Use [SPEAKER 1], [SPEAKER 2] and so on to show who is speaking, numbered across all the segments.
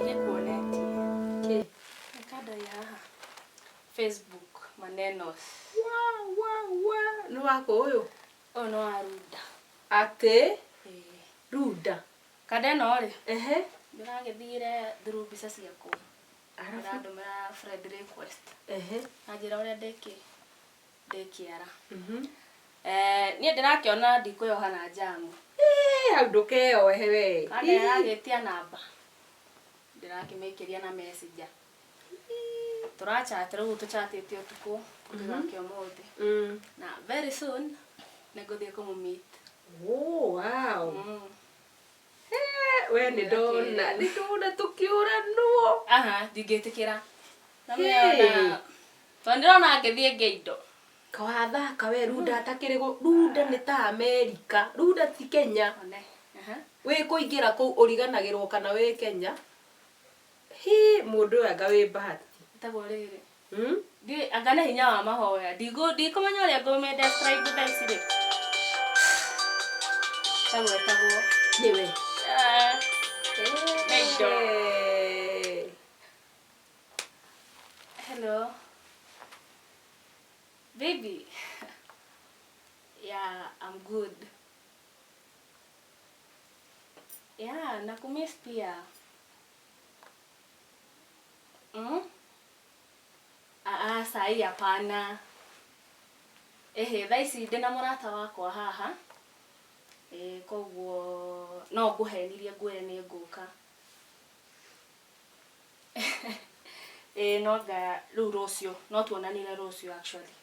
[SPEAKER 1] nikuonetie. Okay. Kada ya Facebook maneno.
[SPEAKER 2] No wako uyu?
[SPEAKER 1] No aruda.
[SPEAKER 2] Ate? Ruda.
[SPEAKER 1] Kada no ri?
[SPEAKER 2] Ndĩragĩthire
[SPEAKER 1] through mbica ciaku. Ndĩrandũmĩra friend request. Anjĩra ũrĩa ndĩkĩara. Niĩ ndĩrakĩona ndikũyoha na jamu.
[SPEAKER 2] Hau ndũkeyohe we.
[SPEAKER 1] Kada yagĩtia namba. Ndĩrakĩmĩkĩria na messenger. Tũrachat rĩu tũchatĩte ũtukũ ngakĩo mũthĩ. Na very soon nĩngũthiĩ kũmũmeet.
[SPEAKER 2] Oh wow. We nĩndona tũkĩũranwo.
[SPEAKER 1] Ndingĩtĩkĩra. Na tondĩrona ngĩthiĩ ngeindo.
[SPEAKER 2] Kawathaka we Ruda atakĩrĩ Ruda nĩ ta Amerika. Ruda ti Kenya. Wĩ kũingĩra kũu ũriganagĩrwo kana wĩ Kenya. Mũndũ ũyũ anga wĩ bahati.
[SPEAKER 1] Tagwo rĩrĩ. Anga nĩ hinya wa mahoya. Ndikũmenya ũrĩa ngũmĩdescribe thaa ici rĩ. Tagwo.
[SPEAKER 2] Nĩwe.
[SPEAKER 1] Hello. Baby. Yeah, I'm good. Yeah, nakumiss pia. Sahi hapana. Thaa ici ndĩna mũrata wakwa haha. Koguo no ngũhenirie ngwĩre nĩ ngũka. No nga rĩu rũciũ, no tuonanire rũciũ actually.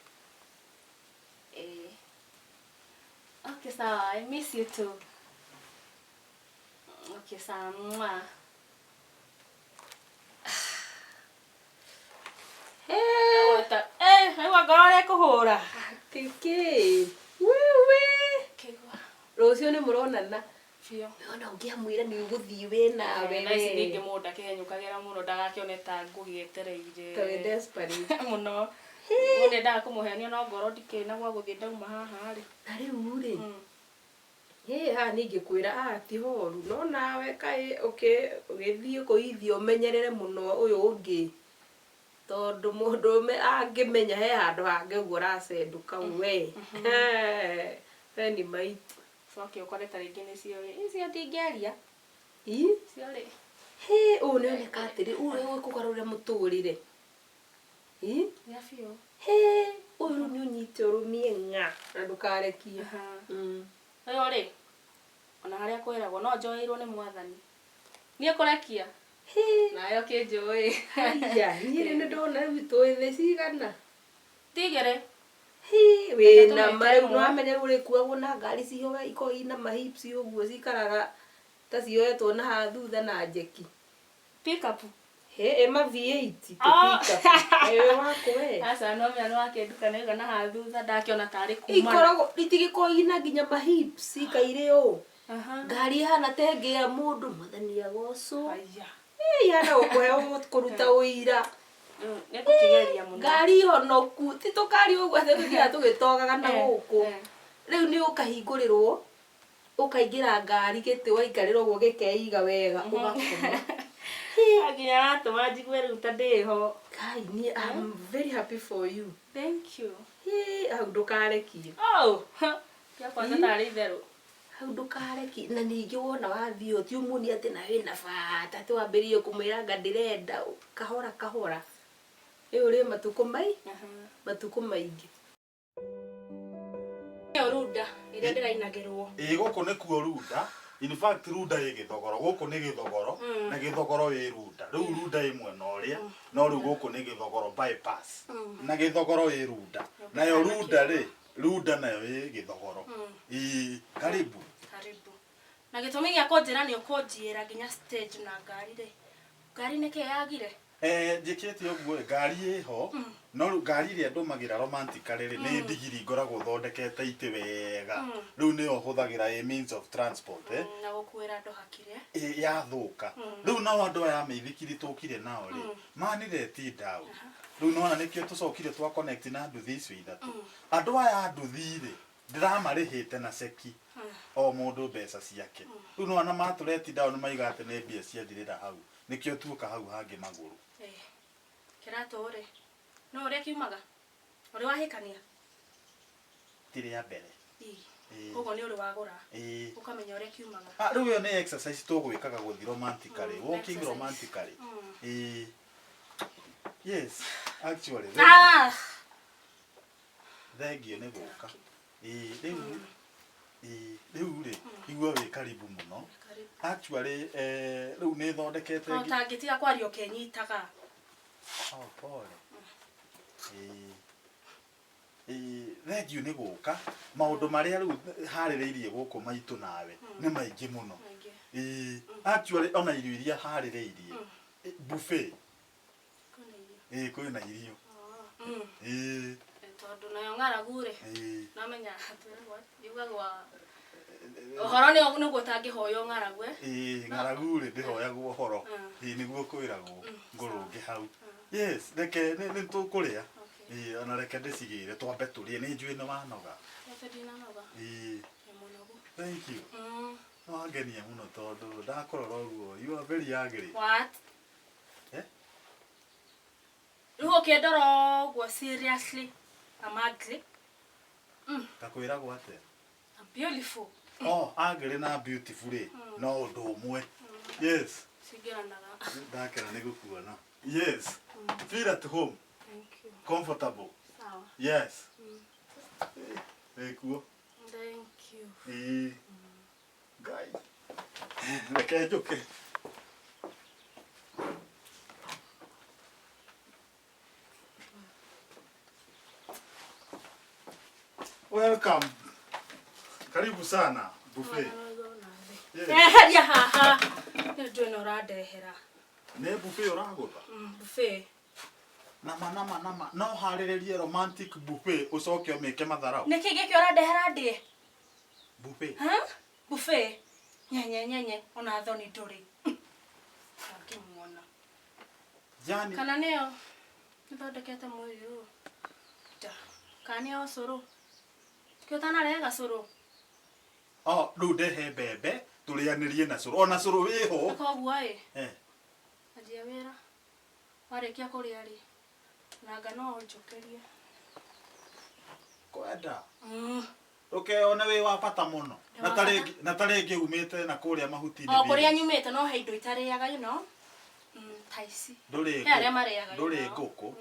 [SPEAKER 1] Okay, sawa. I miss you too. Okay, sawa. Haigua ngoro ĩkũhũra.
[SPEAKER 2] Kĩkĩ. Rũciũ nĩ mũronana.
[SPEAKER 1] Biũ.
[SPEAKER 2] Ona ũngĩamwĩra nĩ ũgũthiĩ we nawe.
[SPEAKER 1] Na ici ningĩ mũndũ akĩhenyũkagĩra mũno ndagakĩone ta ngũgĩetereire.
[SPEAKER 2] Tawĩ desperate.
[SPEAKER 1] Mũno. Nĩ ndakũmũhenia no ngoro ndikĩna gwa gũthiĩ ndauma haha rĩ.
[SPEAKER 2] Na rĩu rĩ. Haha ningĩkwĩra ti horu. No nawe kaĩ ũgĩthiĩ kũithio ũmenyerere mũno ũyũ ũngĩ. Tondũ mũndũ angĩmenya he handũ hangĩ ũguo ũracendũka we. We nĩ maitũ.
[SPEAKER 1] Coke ũkore ta rĩngĩ nĩcio icio ndingĩaria. Cio rĩ.
[SPEAKER 2] Ũũ nĩoneka atĩrĩ ũyũ kũgarũra mũtũrĩre.
[SPEAKER 1] Ya biũ.
[SPEAKER 2] Ũyũ nĩ ũnyite ũrũmie ng'a na ndũkarekie.
[SPEAKER 1] Ũyũ rĩ. Ona harĩa kwĩragwo no njoeirwo nĩ Mwathani. Niĩ kũrekia. Nayo kĩnjũĩ.
[SPEAKER 2] Niĩ nĩ ndona rĩu tũĩ thĩ cigana.
[SPEAKER 1] Tigere.
[SPEAKER 2] Wĩna marĩu nĩwamenya ũrĩkuagwo na ngari ciho ikoragwo ina mahips ũguo cikaraga ta cioetwo na haha thutha na njeki.
[SPEAKER 1] Pick up.
[SPEAKER 2] Ma V8 pick up. Wako we.
[SPEAKER 1] Asa no mĩa nĩ wakĩndukana na haha thutha ndakĩona tarĩ kumana.
[SPEAKER 2] Ikoragwo itigĩkoragwo ina nginya mahips ikaire ũũ. Ngari hana tengĩa mũndũ Mwathani agocwo. Yana gũkũhe kũruta ũira.
[SPEAKER 1] Nĩngũkĩgeria mũno.
[SPEAKER 2] Ngari honoku ti tũkari ũguo atĩ tũthiaga tũgĩtogaga na gũkũ. Rĩu nĩ ũkahingũrĩrwo ũkaingĩra ngari gĩtĩ waikarĩra ũguo gĩkeiga wega ũgakoma.
[SPEAKER 1] Nginya natũma njigue rĩu ta ndĩho.
[SPEAKER 2] Kai niĩ I'm very happy for you.
[SPEAKER 1] Thank you.
[SPEAKER 2] Hau ndũkarekie.
[SPEAKER 1] Kwanza tarĩ itherũ.
[SPEAKER 2] Hau ndũkarekie na ningĩ wona wathiĩ ũtiumunia atĩ na wĩna bata atĩ wambĩrĩrie kũmwĩra anga ndĩrenda kahora kahora. Ũrĩ matukũ maingĩ.
[SPEAKER 1] Ruda ĩrĩa ndĩrainagĩrwo.
[SPEAKER 3] Gũkũ nĩkuo Ruda. In fact Ruda ĩ Gĩthogoro. Gũkũ nĩ Gĩthogoro na Gĩthogoro ĩ Ruda. Rĩu Ruda ĩ mwena ũrĩa no rĩu gũkũ nĩ Gĩthogoro bypass. Na Gĩthogoro ĩ Ruda. Nayo Ruda rĩ, Ruda nayo ĩ Gĩthogoro. Karibu.
[SPEAKER 1] Na gĩtũmi gĩa kũnjĩra nĩ ũkũnjiĩra nginya stage na ngari rĩ. Ngari nĩkĩ yagire?
[SPEAKER 3] Njĩkĩte ũguo ngari ĩho no ngari ĩrĩa ndũmagĩra romantically rĩ nĩ ndigiri ngoragwo thondekete itĩ wega. Rĩu nĩyo hũthagĩra means of transport
[SPEAKER 1] na gũkuĩra andũ hakire.
[SPEAKER 3] Yathũka. Rĩu nao andũ aya mĩithikiri tũkire nao rĩ manire ti down. Rĩu nona nĩkĩo tũcokire twa connect na nduthi icio ithatũ. Andũ aya nduthi rĩ ndiramarihite na ceki o mundu mbeca ciake riu no ana matureti down maiga ati ni mbia ciathirira hau nikio tuka hau hangi maguru
[SPEAKER 1] kirato ri no uri kiumaga uri wahikania
[SPEAKER 3] tiri ya mbere
[SPEAKER 1] kogo ni uri wagura ukamenya uri kiumaga
[SPEAKER 3] riu yo ni exercise tugwikaga guthi romantically walking romantically yes actually thengio ni guka riu ri igua wi karibu muno actually riu ni thondekete
[SPEAKER 1] no tangitiga kwario kenyitaga
[SPEAKER 3] pole thengio ni guka maundu maria riu haririirie guku maitu nawe ni maingi muno actually ona irio iria haririirie buffet kwina irio
[SPEAKER 1] tondu nayo ng'aragu ri namenya yugagwa uhoro ni gutangihoyo ng'aragu
[SPEAKER 3] ng'aragu ri ndihoyagwo uhoro niguo kwiragwo ngurungi hau yes reke ni tukuria ona reke ndicigire twambe turie ni njui ni wanoga thank you no angenia muno tondu ndakorora uguo you are very angry
[SPEAKER 1] what Ruho kedoro go seriously I'm ugly.
[SPEAKER 3] Takwira go ate.
[SPEAKER 1] I'm beautiful.
[SPEAKER 3] Oh, angry na beautiful eh. No undu umwe. Yes.
[SPEAKER 1] Sigira ndaga.
[SPEAKER 3] Ndakera ni gukuona. Yes. Feel at home.
[SPEAKER 1] Thank you.
[SPEAKER 3] Comfortable.
[SPEAKER 1] Sawa.
[SPEAKER 3] Yes. Cool.
[SPEAKER 1] Thank you.
[SPEAKER 3] Guy. Okay, okay. Welcome. Karibu sana buffet.
[SPEAKER 1] Ya haha. Ndio noradehera.
[SPEAKER 3] Ne buffet uragutha?
[SPEAKER 1] Buffet.
[SPEAKER 3] Nama no hariririe romantic buffet ucoke umeke matharau.
[SPEAKER 1] Niki giki uradehera ndi?
[SPEAKER 3] Buffet.
[SPEAKER 1] Buffet. Nyenye ona thoni nduri. Akimwona.
[SPEAKER 3] Jani.
[SPEAKER 1] Kana neo. Nithondekete muyu. Kani osoro. Kiotana rega soro.
[SPEAKER 3] Oh, ru ndehe mbembe turianirie na curu. Ona curu wiho.
[SPEAKER 1] Koguo Ajia wira. Warekia kuria ri. Naga no njukerie.
[SPEAKER 3] Kwenda. Ona we wa bata muno. Na taringi umite na kuria mahuti-ini.
[SPEAKER 1] O kuria nyumite no he indo itariaga you know. Taisi.
[SPEAKER 3] Nduri nguku.